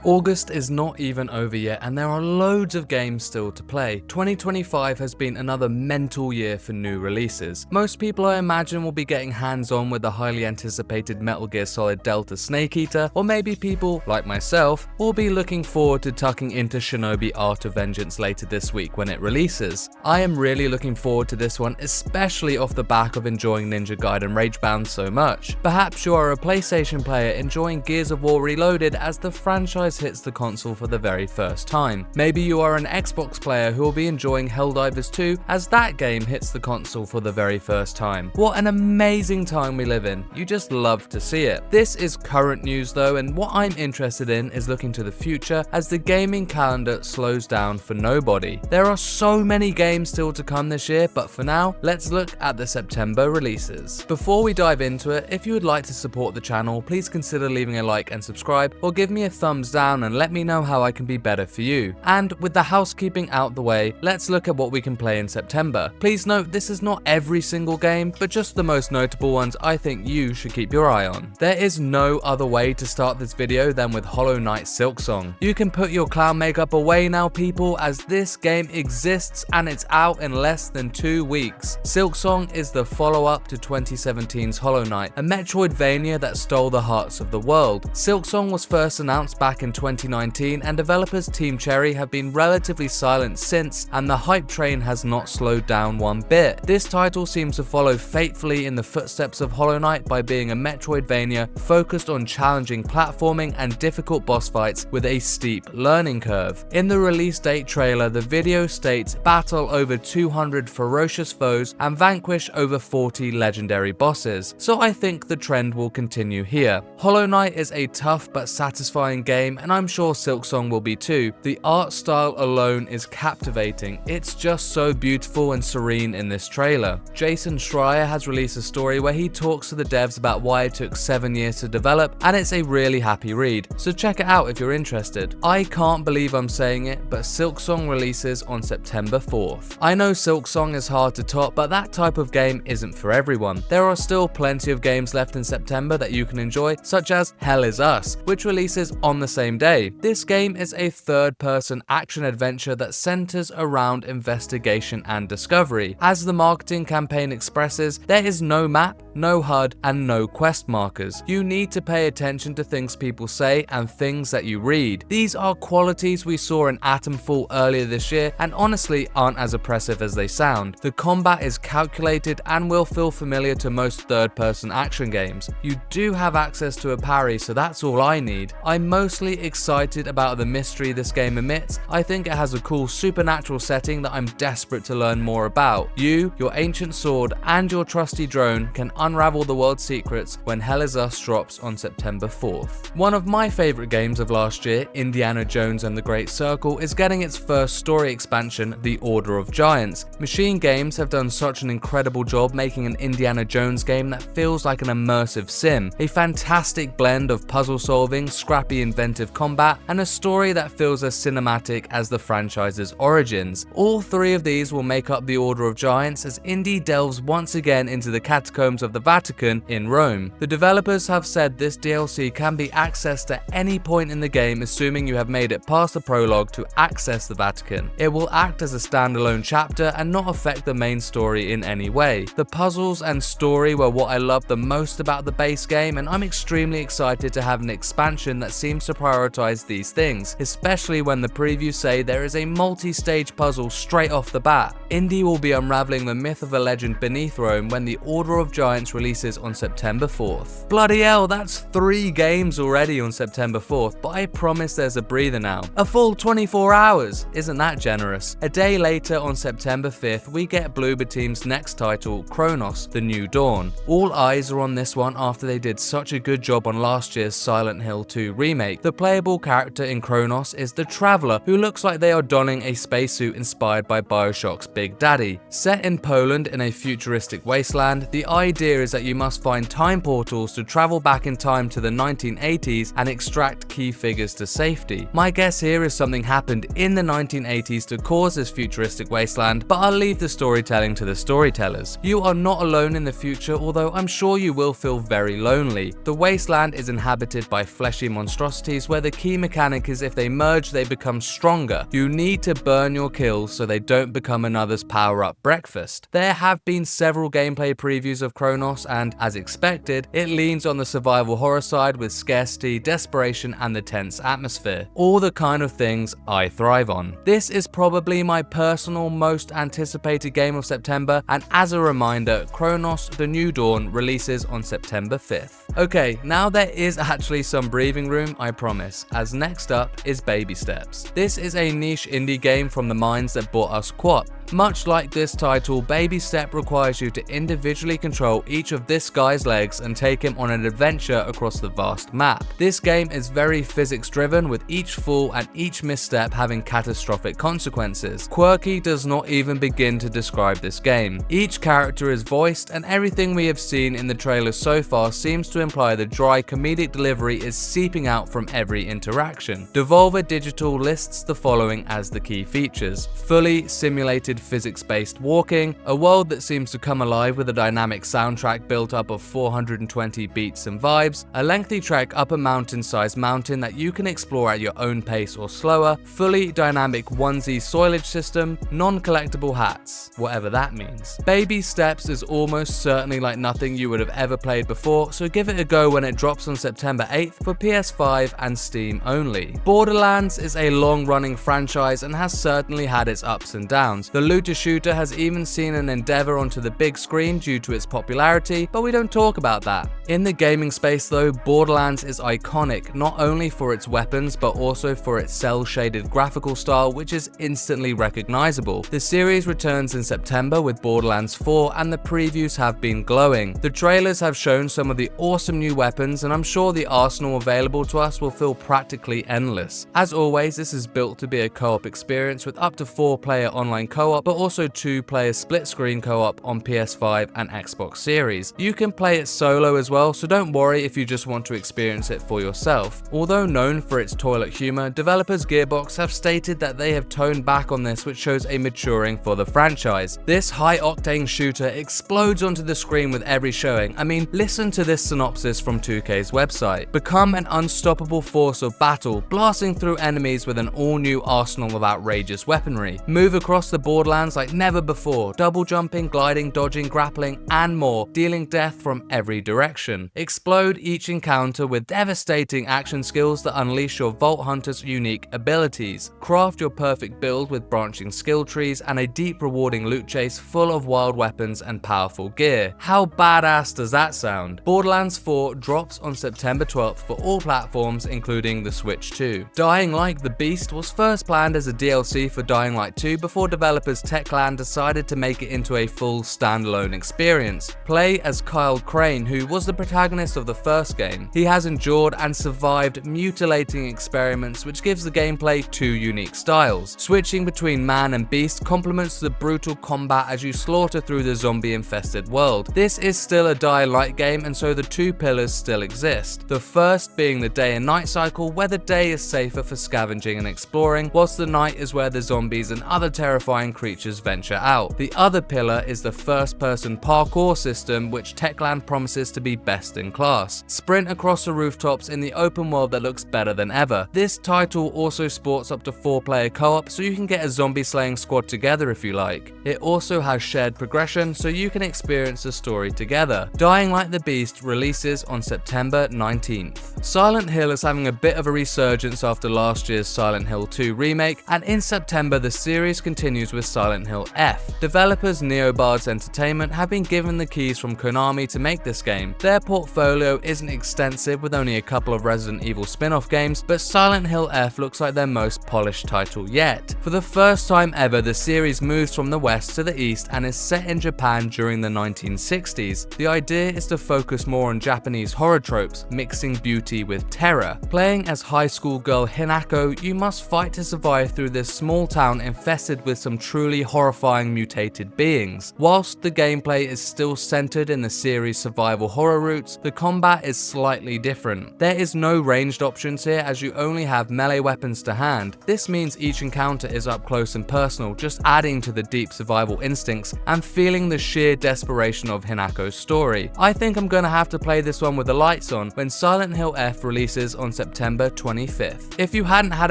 August is not even over yet and there are loads of games still to play. 2025 has been another mental year for new releases. Most people I imagine will be getting hands-on with the highly anticipated Metal Gear Solid Delta Snake Eater, or maybe people, like myself, will be looking forward to tucking into Shinobi Art of Vengeance later this week when it releases. I am really looking forward to this one, especially off the back of enjoying Ninja Gaiden Ragebound so much. Perhaps you are a PlayStation player enjoying Gears of War Reloaded as the franchise hits the console for the very first time. Maybe you are an Xbox player who will be enjoying Helldivers 2 as that game hits the console for the very first time. What an amazing time we live in. You just love to see it. This is current news though, and what I'm interested in is looking to the future as the gaming calendar slows down for nobody. There are so many games still to come this year, but for now, let's look at the September releases. Before we dive into it, if you would like to support the channel, please consider leaving a like and subscribe, or give me a thumbs down and let me know how I can be better for you. And with the housekeeping out the way, let's look at what we can play in September. Please note this is not every single game, but just the most notable ones I think you should keep your eye on. There is no other way to start this video than with Hollow Knight Silksong. You can put your clown makeup away now, people, as this game exists and it's out in less than 2 weeks. Silksong is the follow-up to 2017's Hollow Knight, a Metroidvania that stole the hearts of the world. Silksong was first announced back in 2019 and developers Team Cherry have been relatively silent since, and the hype train has not slowed down one bit. This title seems to follow faithfully in the footsteps of Hollow Knight by being a Metroidvania focused on challenging platforming and difficult boss fights with a steep learning curve. In the release date trailer, the video states battle over 200 ferocious foes and vanquish over 40 legendary bosses, so I think the trend will continue here. Hollow Knight is a tough but satisfying game, and I'm sure Silksong will be too. The art style alone is captivating. It's just so beautiful and serene in this trailer. Jason Schreier has released a story where he talks to the devs about why it took 7 years to develop, and it's a really happy read, so check it out if you're interested. I can't believe I'm saying it, but Silksong releases on September 4th. I know Silksong is hard to top, but that type of game isn't for everyone. There are still plenty of games left in September that you can enjoy, such as Hell Is Us, which releases on the same day. This game is a third-person action-adventure that centers around investigation and discovery. As the marketing campaign expresses, there is no map, no HUD, and no quest markers. You need to pay attention to things people say and things that you read. These are qualities we saw in Atomfall earlier this year and honestly aren't as oppressive as they sound. The combat is calculated and will feel familiar to most third-person action games. You do have access to a parry, so that's all I need. I'm mostly excited about the mystery this game emits. I think it has a cool supernatural setting that I'm desperate to learn more about. You, your ancient sword, and your trusty drone can unravel the world's secrets when Hell Is Us drops on September 4th. One of my favorite games of last year, Indiana Jones and the Great Circle, is getting its first story expansion, The Order of Giants. Machine Games have done such an incredible job making an Indiana Jones game that feels like an immersive sim. A fantastic blend of puzzle solving, scrappy inventive combat, and a story that feels as cinematic as the franchise's origins. All three of these will make up The Order of Giants as Indy delves once again into the catacombs of the Vatican in Rome. The developers have said this DLC can be accessed at any point in the game, assuming you have made it past the prologue to access the Vatican. It will act as a standalone chapter and not affect the main story in any way. The puzzles and story were what I loved the most about the base game, and I'm extremely excited to have an expansion that seems to prioritize these things, especially when the previews say there is a multi-stage puzzle straight off the bat. Indy will be unraveling the myth of a legend beneath Rome when The Order of Giants releases on September 4th. Bloody hell, that's 3 games already on September 4th, but I promise there's a breather now. A full 24 hours! Isn't that generous? A day later on September 5th, we get Bloober Team's next title, Cronos, The New Dawn. All eyes are on this one after they did such a good job on last year's Silent Hill 2 remake. The playable character in Cronos is the Traveler, who looks like they are donning a spacesuit inspired by BioShock's Big Daddy. Set in Poland in a futuristic wasteland, the idea is that you must find time portals to travel back in time to the 1980s and extract key figures to safety. My guess here is something happened in the 1980s to cause this futuristic wasteland, but I'll leave the storytelling to the storytellers. You are not alone in the future, although I'm sure you will feel very lonely. The wasteland is inhabited by fleshy monstrosities where the key mechanic is if they merge they become stronger. You need to burn your kills so they don't become another's power-up breakfast. There have been several gameplay previews of Cronos and, as expected, it leans on the survival horror side with scarcity, desperation and the tense atmosphere. All the kind of things I thrive on. This is probably my personal most anticipated game of September, and as a reminder, Cronos: The New Dawn releases on September 5th. Okay, now there is actually some breathing room, I promise, as next up is Baby Steps. This is a niche indie game from the minds that brought us Quap. Much like this title, Baby Step requires you to individually control each of this guy's legs and take him on an adventure across the vast map. This game is very physics driven, with each fall and each misstep having catastrophic consequences. Quirky does not even begin to describe this game. Each character is voiced, and everything we have seen in the trailers so far seems to imply the dry comedic delivery is seeping out from every interaction. Devolver Digital lists the following as the key features: fully simulated physics-based walking, a world that seems to come alive with a dynamic soundtrack built up of 420 beats and vibes, a lengthy trek up a mountain-sized mountain that you can explore at your own pace or slower, fully dynamic onesie soilage system, non-collectible hats, whatever that means. Baby Steps is almost certainly like nothing you would have ever played before, so give it a go when it drops on September 8th for PS5 and Steam only. Borderlands is a long-running franchise and has certainly had its ups and downs. The looter shooter has even seen an endeavor onto the big screen due to its popularity, but we don't talk about that. In the gaming space though, Borderlands is iconic, not only for its weapons but also for its cel-shaded graphical style, which is instantly recognizable. The series returns in September with Borderlands 4 and the previews have been glowing. The trailers have shown some of the awesome new weapons, and I'm sure the arsenal available to us will feel practically endless. As always, this is built to be a co-op experience with up to 4-player online co-op, but also 2-player split-screen co-op on PS5 and Xbox Series. You can play it solo as well, so don't worry if you just want to experience it for yourself. Although known for its toilet humor, developers Gearbox have stated that they have toned back on this, which shows a maturing for the franchise. This high-octane shooter explodes onto the screen with every showing. I mean, listen to this synopsis from 2K's website. Become an unstoppable force of battle, blasting through enemies with an all-new arsenal of outrageous weaponry. Move across the Borderlands like never before, double jumping, gliding, dodging, grappling, and more, dealing death from every direction. Explode each encounter with devastating action skills that unleash your Vault Hunter's unique abilities. Craft your perfect build with branching skill trees and a deep rewarding loot chase full of wild weapons and powerful gear. How badass does that sound? Borderlands 4 drops on September 12th for all platforms, including the Switch 2. Dying Like the Beast was first planned as a DLC for Dying Light 2 before developers Techland decided to make it into a full standalone experience. Play as Kyle Crane, who was the protagonist of the first game. He has endured and survived mutilating experiments, which gives the gameplay two unique styles. Switching between man and beast complements the brutal combat as you slaughter through the zombie-infested world. This is still a Dying Light game, and so the two pillars still exist. The first being the day and night cycle, where the day is safer for scavenging and exploring, whilst the night is where the zombies and other terrifying creatures venture out. The other pillar is the first-person parkour system, which Techland promises to be best in class. Sprint across the rooftops in the open world that looks better than ever. This title also sports up to 4-player co-op, so you can get a zombie-slaying squad together if you like. It also has shared progression, so you can experience the story together. Dying Like the Beast releases on September 19th. Silent Hill is having a bit of a resurgence after last year's Silent Hill 2 remake, and in September the series continues with Silent Hill F. Developers Neobards Entertainment have been given the keys from Konami to make this game. Their portfolio isn't extensive, with only a couple of Resident Evil spin-off games, but Silent Hill F looks like their most polished title yet. For the first time ever, the series moves from the west to the east and is set in Japan during the 1960s. The idea is to focus more on Japanese horror tropes, mixing beauty with terror. Playing as high school girl Hinako, you must fight to survive through this small town infested with some truly truly horrifying mutated beings. Whilst the gameplay is still centered in the series' survival horror roots, the combat is slightly different. There is no ranged options here as you only have melee weapons to hand. This means each encounter is up close and personal, just adding to the deep survival instincts and feeling the sheer desperation of Hinako's story. I think I'm gonna have to play this one with the lights on when Silent Hill F releases on September 25th. If you hadn't had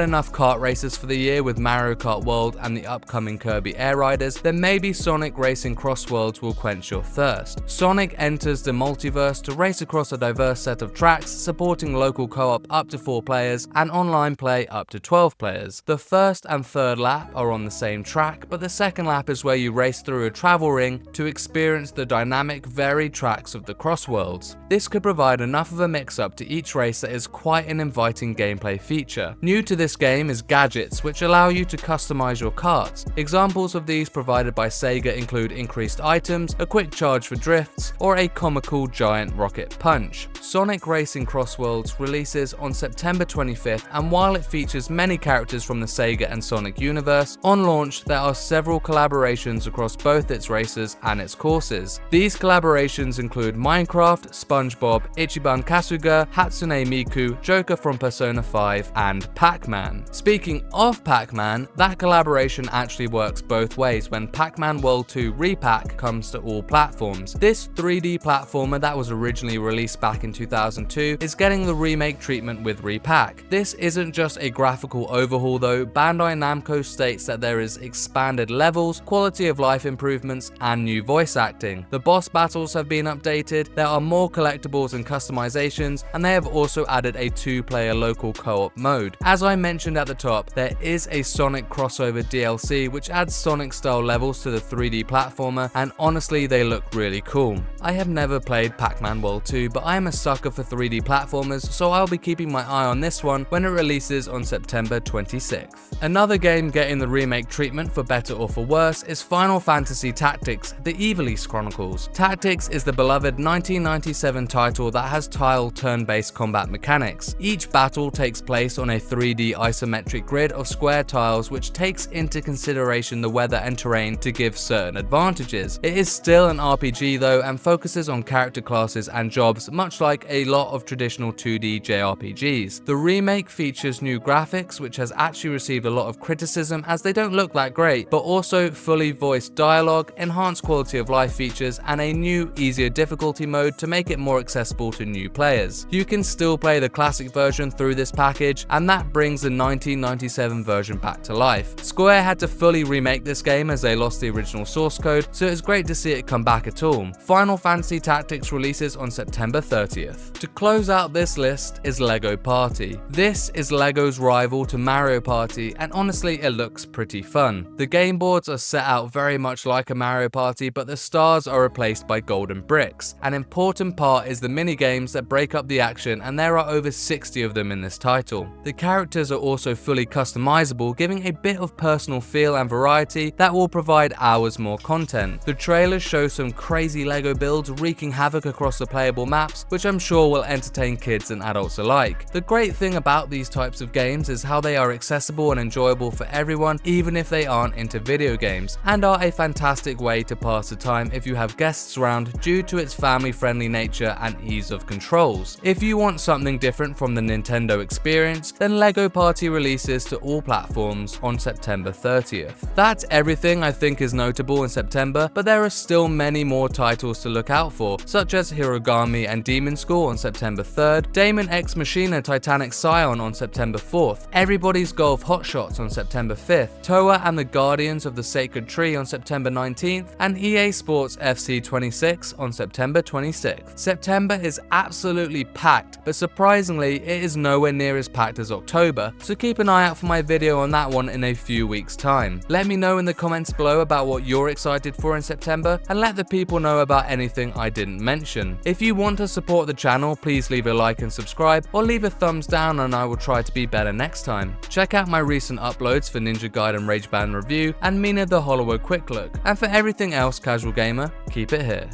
enough kart races for the year with Mario Kart World and the upcoming Kirby Air Riders, then maybe Sonic Racing Crossworlds will quench your thirst. Sonic enters the multiverse to race across a diverse set of tracks, supporting local co-op up to 4 players and online play up to 12 players. The first and third lap are on the same track, but the second lap is where you race through a travel ring to experience the dynamic, varied tracks of the Crossworlds. This could provide enough of a mix-up to each race that is quite an inviting gameplay feature. New to this game is gadgets, which allow you to customize your karts. Examples of these provided by Sega include increased items, a quick charge for drifts, or a comical giant rocket punch. Sonic Racing Crossworlds releases on September 25th, and while it features many characters from the Sega and Sonic universe, on launch there are several collaborations across both its races and its courses. These collaborations include Minecraft, SpongeBob, Ichiban Kasuga, Hatsune Miku, Joker from Persona 5, and Pac Man. Speaking of Pac Man, that collaboration actually works both ways when Pac Man World 2 Repack comes to all platforms. This 3D platformer that was originally released back in 2002 is getting the remake treatment with Repack. This isn't just a graphical overhaul though. Bandai Namco states that there is expanded levels, quality of life improvements, and new voice acting. The boss battles have been updated, there are more collectibles and customizations, and they have also added a 2-player local co-op mode. As I mentioned at the top, there is a Sonic crossover DLC which adds Sonic style levels to the 3D platformer, and honestly they look really cool. I have never played Pac Man World 2, but I am a sucker for 3D platformers, so I'll be keeping my eye on this one when it releases on September 26th. Another game getting the remake treatment for better or for worse is Final Fantasy Tactics: The Ivalice Chronicles. Tactics is the beloved 1997 title that has tile turn-based combat mechanics. Each battle takes place on a 3D isometric grid of square tiles which takes into consideration the weather and terrain to give certain advantages. It is still an RPG though and focuses on character classes and jobs, much like a lot of traditional 2D JRPGs. The remake features new graphics, which has actually received a lot of criticism as they don't look that great, but also fully voiced dialogue, enhanced quality of life features, and a new, easier difficulty mode to make it more accessible to new players. You can still play the classic version through this package, and that brings the 1997 version back to life. Square had to fully remake this game as they lost the original source code, so it's great to see it come back at all. Final Fantasy Tactics releases on September 30th. To close out this list is Lego Party. This is Lego's rival to Mario Party, and honestly it looks pretty fun. The game boards are set out very much like a Mario Party, but the stars are replaced by golden bricks. An important part is the mini games that break up the action, and there are over 60 of them in this title. The characters are also fully customizable, giving a bit of personal feel and variety that will provide hours more content. The trailers show some crazy Lego builds wreaking havoc across the playable maps, which I'm sure will entertain kids and adults alike. The great thing about these types of games is how they are accessible and enjoyable for everyone, even if they aren't into video games, and are a fantastic way to pass the time if you have guests around due to its family-friendly nature and ease of controls. If you want something different from the Nintendo experience, then Lego Party releases to all platforms on September 30th. That's everything I think is notable in September, but there are still many more titles to look out for, such as Hirogami and Demon School on September 3rd, Daemon X Machina Titanic Scion on September 4th, Everybody's Golf Hot Shots on September 5th, Toa and the Guardians of the Sacred Tree on September 19th, and EA Sports FC 26 on September 26th. September is absolutely packed, but surprisingly it is nowhere near as packed as October, so keep an eye out for my video on that one in a few weeks time. Let me know in the comments below about what you're excited for in September, and let the people know about anything I didn't mention. If you want to support the channel, please leave a like and subscribe, or leave a thumbs down and I will try to be better next time. Check out my recent uploads for Ninja Gaiden Rage Band Review and Mina the Hollow Quick Look, and for everything else Casual Gamer, keep it here.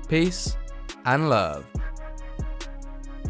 Peace and love.